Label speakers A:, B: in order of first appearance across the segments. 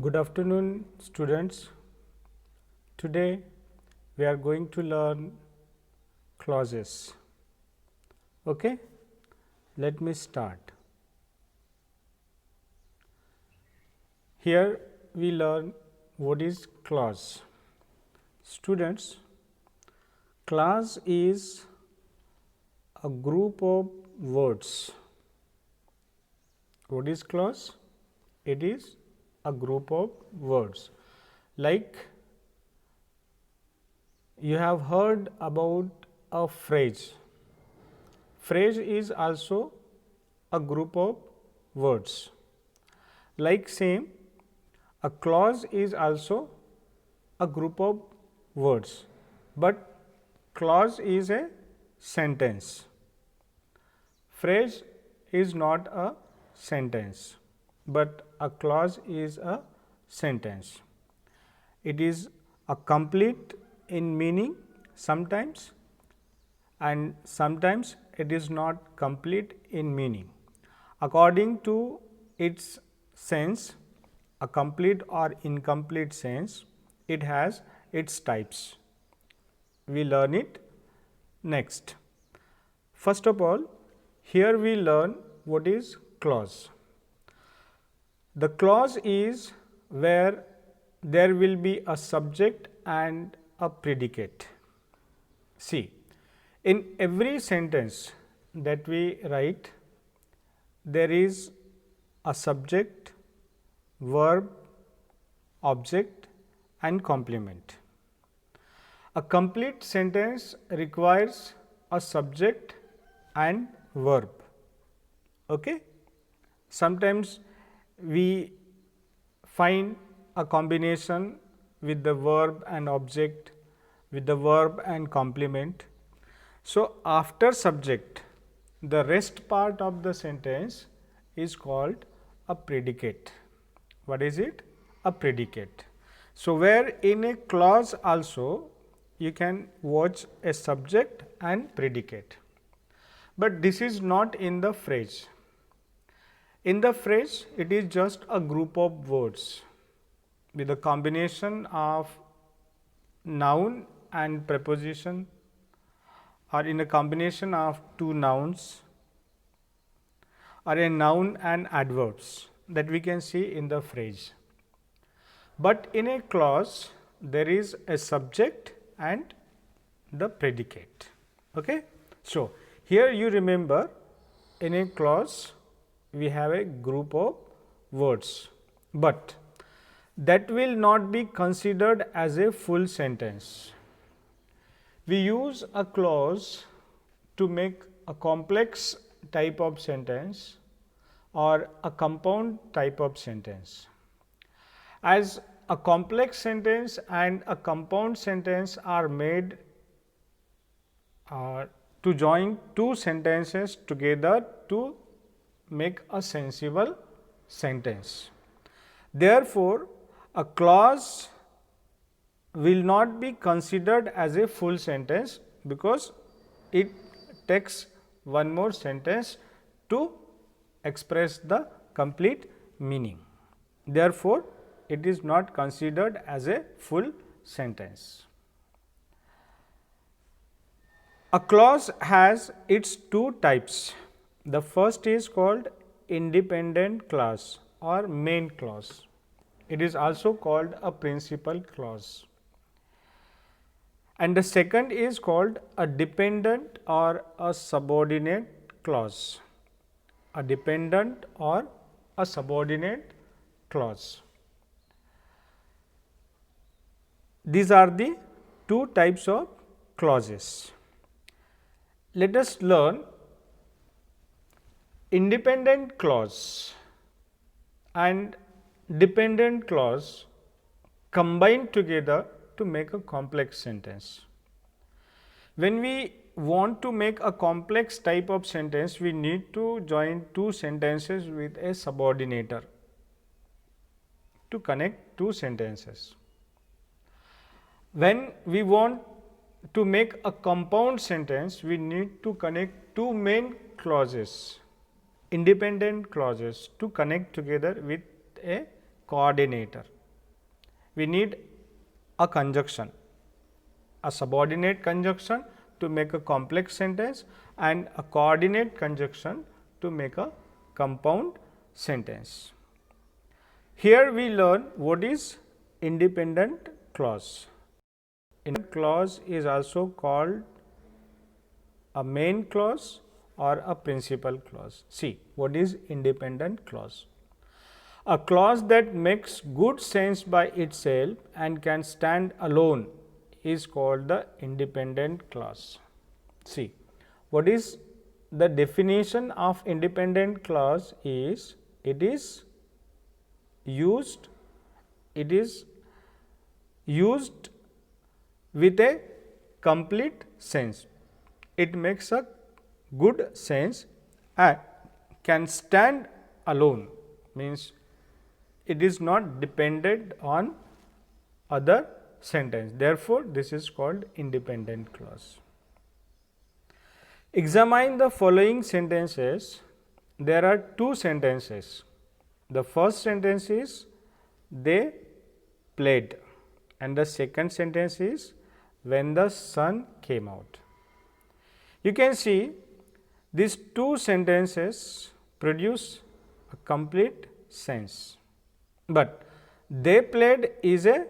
A: Good afternoon, students. Today we are going to learn clauses. Okay, let me start. Here we learn what is clause. Students, clause is a group of words. What is clause? It is a group of words. Like you have heard about a phrase. Phrase is also a group of words. Like same, a clause is also a group of words, but clause is a sentence. Phrase is not a sentence, but a clause is a sentence. It is a complete in meaning sometimes, and sometimes it is not complete in meaning. According to its sense, a complete or incomplete sense, it has its types. We learn it next. First of all, here we learn what is clause. The clause is where there will be a subject and a predicate. See, in every sentence that we write, there is a subject, verb, object and complement. A complete sentence requires a subject and verb. Okay? Sometimes we find a combination with the verb and object, with the verb and complement. So, after subject, the rest part of the sentence is called a predicate. What is it? A predicate. So, where in a clause also you can watch a subject and predicate, but this is not in the phrase. In the phrase, it is just a group of words with a combination of noun and preposition, or in a combination of two nouns, or a noun and adverbs that we can see in the phrase. But in a clause, there is a subject and the predicate. Okay? So, here you remember, in a clause we have a group of words, but that will not be considered as a full sentence. We use a clause to make a complex type of sentence or a compound type of sentence. As a complex sentence and a compound sentence are made to join two sentences together to make a sensible sentence. Therefore, a clause will not be considered as a full sentence, because it takes one more sentence to express the complete meaning. Therefore, it is not considered as a full sentence. A clause has its two types. The first is called independent clause or main clause. It is also called a principal clause. And the second is called a dependent or a subordinate clause. A dependent or a subordinate clause. These are the two types of clauses. Let us learn independent clause and dependent clause combined together to make a complex sentence. When we want to make a complex type of sentence, we need to join two sentences with a subordinator to connect two sentences. When we want to make a compound sentence, we need to connect two main clauses, independent clauses, to connect together with a coordinator. We need a conjunction, a subordinate conjunction to make a complex sentence and a coordinate conjunction to make a compound sentence. Here we learn what is independent clause. Independent clause is also called a main clause or a principal clause. See, what is independent clause? A clause that makes good sense by itself and can stand alone is called the independent clause. See, what is the definition of independent clause is it is used with a complete sense. It makes a good sense and can stand alone, means it is not dependent on other sentence. Therefore, this is called independent clause. Examine the following sentences. There are two sentences. The first sentence is they played and the second sentence is when the sun came out. You can see these two sentences produce a complete sense, but they played is a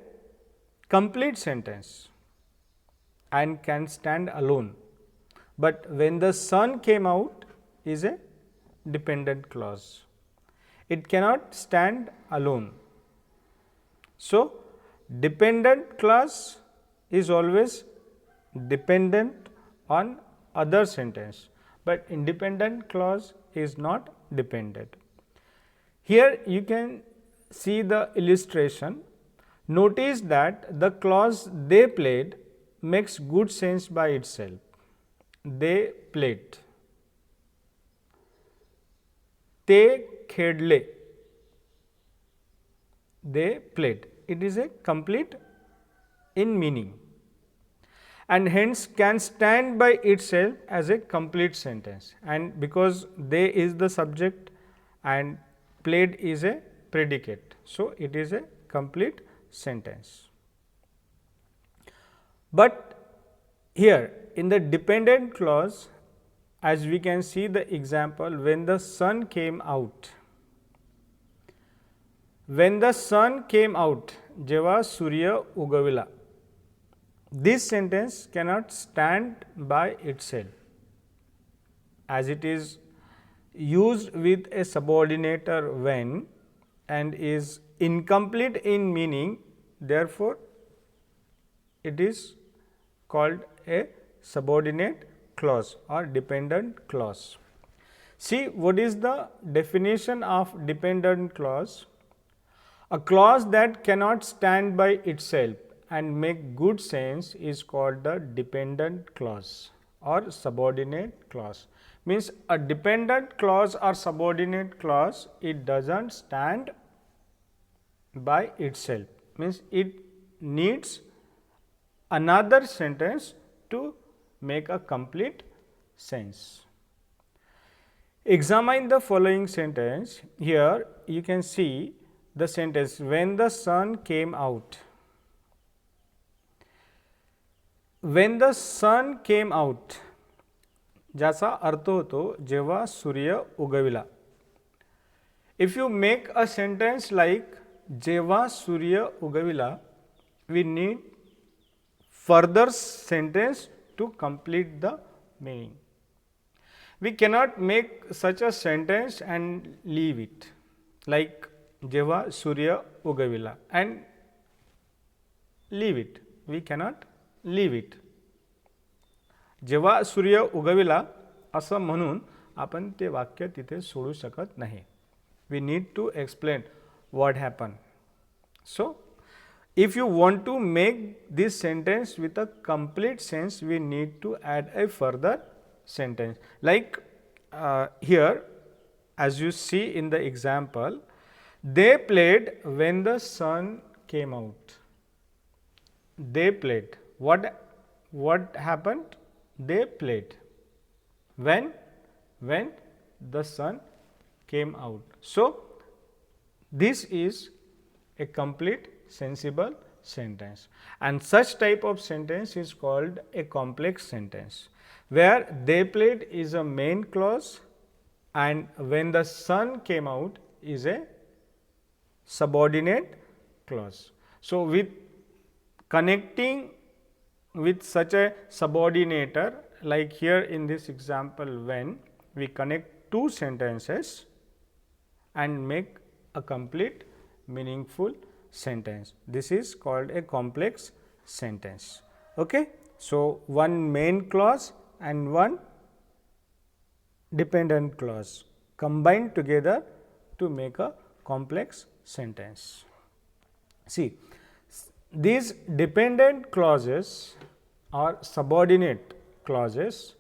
A: complete sentence and can stand alone, but when the sun came out is a dependent clause. It cannot stand alone. So, dependent clause is always dependent on other sentence, but independent clause is not dependent. Here you can see the illustration. Notice that the clause they played makes good sense by itself. They played. Te खेळले. They played. It is a complete in meaning and hence can stand by itself as a complete sentence, and because they is the subject and played is a predicate. So, it is a complete sentence. But here in the dependent clause, as we can see the example, when the sun came out. When the sun came out, जेव्हा सूर्य उगविला. This sentence cannot stand by itself, as it is used with a subordinator when and is incomplete in meaning. Therefore, it is called a subordinate clause or dependent clause. See, what is the definition of dependent clause? A clause that cannot stand by itself and make good sense is called the dependent clause or subordinate clause. Means a dependent clause or subordinate clause, it doesn't stand by itself, means it needs another sentence to make a complete sense. Examine the following sentence. Here you can see the sentence when the sun came out. When the sun came out ज्याचा अर्थ होतो जेव्हा सूर्य उगविला. If you make a sentence like जेव्हा सूर्य उगविला, we need further sentence to complete the meaning. We cannot make such a sentence and leave it like जेव्हा सूर्य उगविला and leave it. We cannot leave it. जेव्हा सूर्य उगविला असं म्हणून आपण ते वाक्य तिथे सोडू शकत नाही. We need to explain what happened. So, if you want to make this sentence with a complete sense, we need to add a further sentence. Like here, as you see in the example, they played when the sun came out. They played. What happened? They played. When the sun came out. So, this is a complete sensible sentence, and such type of sentence is called a complex sentence, where they played is a main clause and when the sun came out is a subordinate clause. So, with connecting with such a subordinator, like here in this example, when we connect two sentences and make a complete meaningful sentence, this is called a complex sentence. Okay? So, one main clause and one dependent clause combined together to make a complex sentence. See, these dependent clauses or subordinate clauses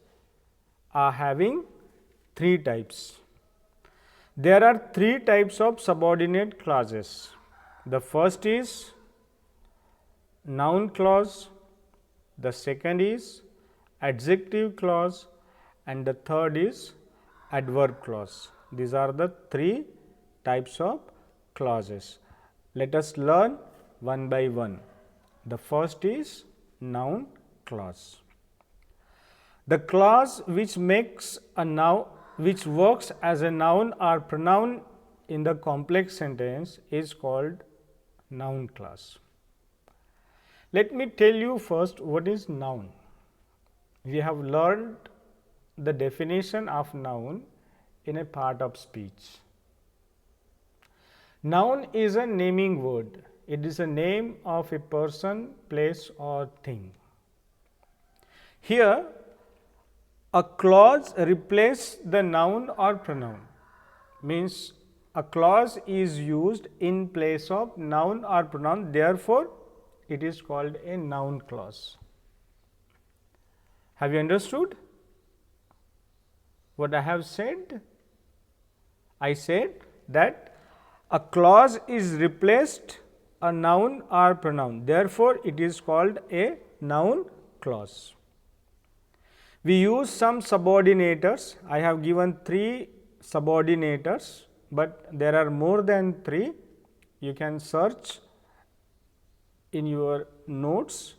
A: are having three types. There are three types of subordinate clauses. The first is noun clause, the second is adjective clause, and the third is adverb clause. These are the three types of clauses. Let us learn one by one. The first is noun clause. The clause which makes a noun, which works as a noun or pronoun in the complex sentence is called noun clause. Let me tell you first what is noun. We have learned the definition of noun in a part of speech. Noun is a naming word. It is a name of a person, place or thing. Here, a clause replaces the noun or pronoun, means a clause is used in place of noun or pronoun, therefore, it is called a noun clause. Have you understood what I have said? I said that a clause is replaced a noun or pronoun, therefore, it is called a noun clause. We use some subordinators. I have given three subordinators, but there are more than three. You can search in your notes.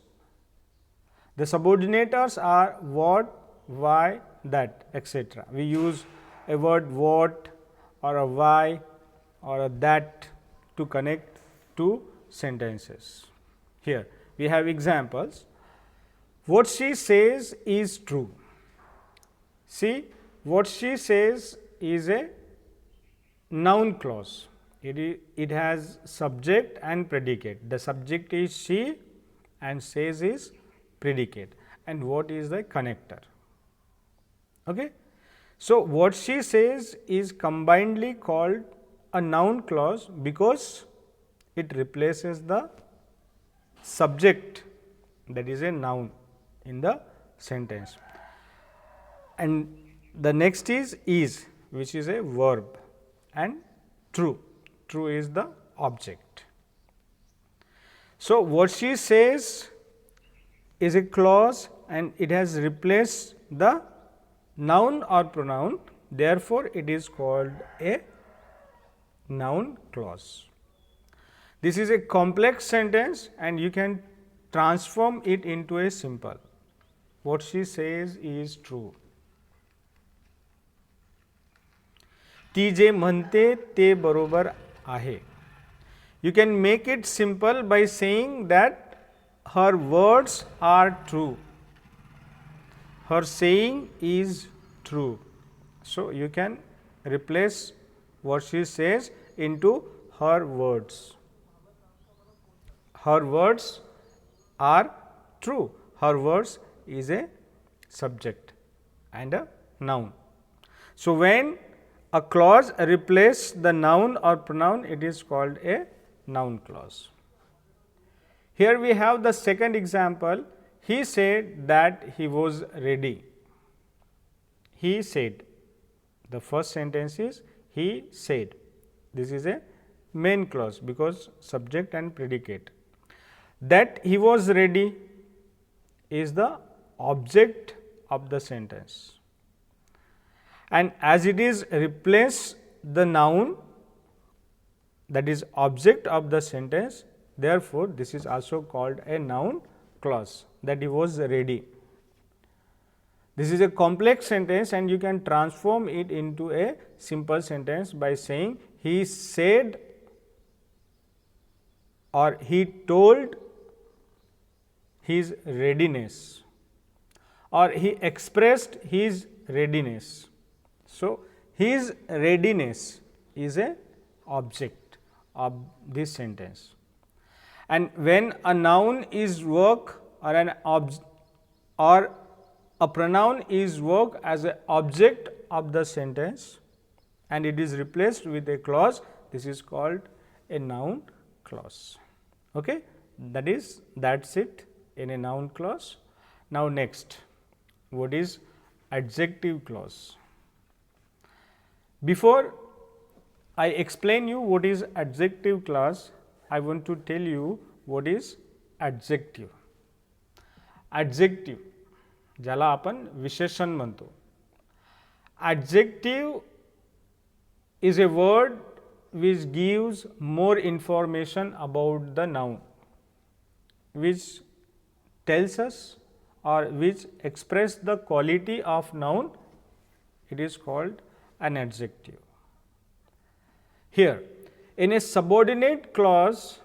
A: The subordinators are what, why, that, etc. We use a word what or a why or a that to connect two sentences. Here we have examples. What she says is true. See, what she says is a noun clause. It has subject and predicate. The subject is she and says is predicate, and what is the connector. Okay? So, what she says is combinedly called a noun clause because it replaces the subject, that is a noun, in the sentence. And the next is which is a verb, and true is the object. So, what she says is a clause and it has replaced the noun or pronoun, therefore, it is called a noun clause. This is a complex sentence and you can transform it into a simple. What she says is true. ती जे म्हणते ते बरोबर आहे. You can make it simple by saying that her words are true. Her saying is true. So, you can replace what she says into her words. Her words are true. Her words is a subject and a noun. So, when a clause replaces the noun or pronoun, it is called a noun clause. Here we have the second example. He said that he was ready. He said. The first sentence is he said. This is a main clause because subject and predicate. That he was ready is the object of the sentence. And as it is replace the noun, that is object of the sentence. Therefore, this is also called a noun clause, that he was ready. This is a complex sentence and you can transform it into a simple sentence by saying he said or he told his readiness or he expressed his readiness. So, his readiness is a object of this sentence. And when a noun is work or or a pronoun is work as an object of the sentence and it is replaced with a clause, this is called a noun clause. Okay? That's it in a noun clause. Now, next, what is adjective clause? Before I explain you what is adjective clause, I want to tell you what is adjective. Adjective ज्याला आपण विशेषण म्हणतो. Adjective is a word which gives more information about the noun, which tells us or which express the quality of noun. It is called an adjective. Here, in a subordinate clause,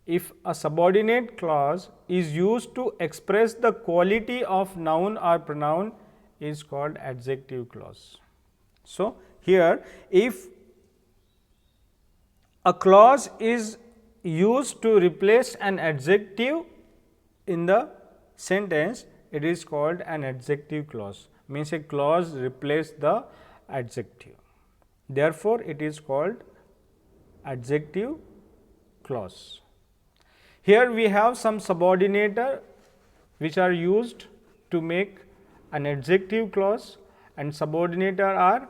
A: if a subordinate clause is used to express the quality of noun or pronoun, is called adjective clause. So, here if a clause is used to replace an adjective in the sentence, it is called an adjective clause, means a clause replace the adjective. Therefore, it is called adjective clause. Here we have some subordinator which are used to make an adjective clause, and subordinator are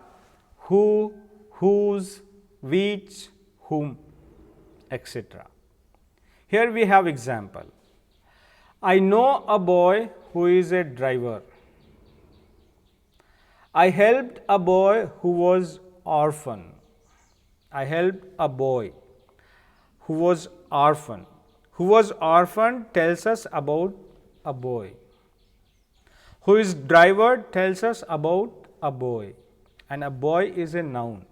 A: who, whose, which, whom, etc. Here we have example. I know a boy who is a driver. I helped a boy who was orphan. I helped a boy who was orphan. Who was orphan tells us about a boy. Who is driver tells us about a boy, and a boy is a noun.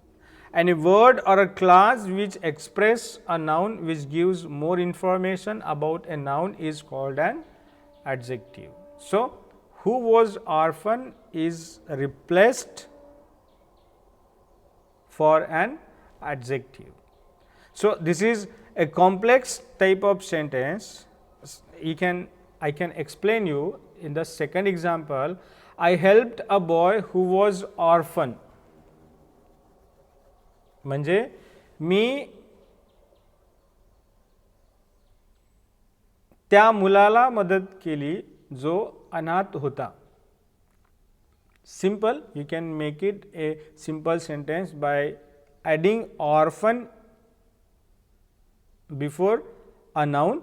A: And a word or a clause which express a noun which gives more information about a noun is called an adjective. So, who was orphan is replaced for an adjective. So, this is a complex type of sentence. I can explain you in the second example. I helped a boy who was orphan. म्हणजे मी त्या मुलाला मदत केली जो अनाथ होता. Simple, you can make it a simple sentence by adding orphan before a noun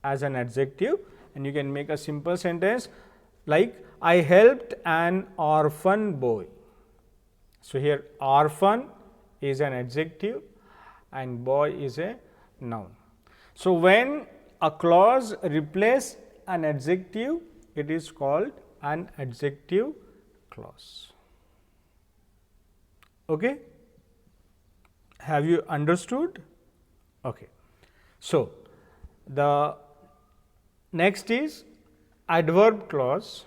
A: as an adjective, and you can make a simple sentence like I helped an orphan boy. So, here orphan is an adjective and boy is a noun. So, when a clause replaces an adjective, it is called an adjective clause. Okay? Have you understood? Okay. So, the next is adverb clause.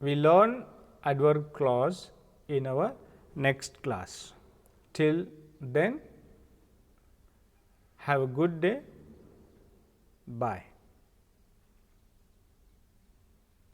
A: We learn adverb clause in our next class. Till then, have a good day. Bye.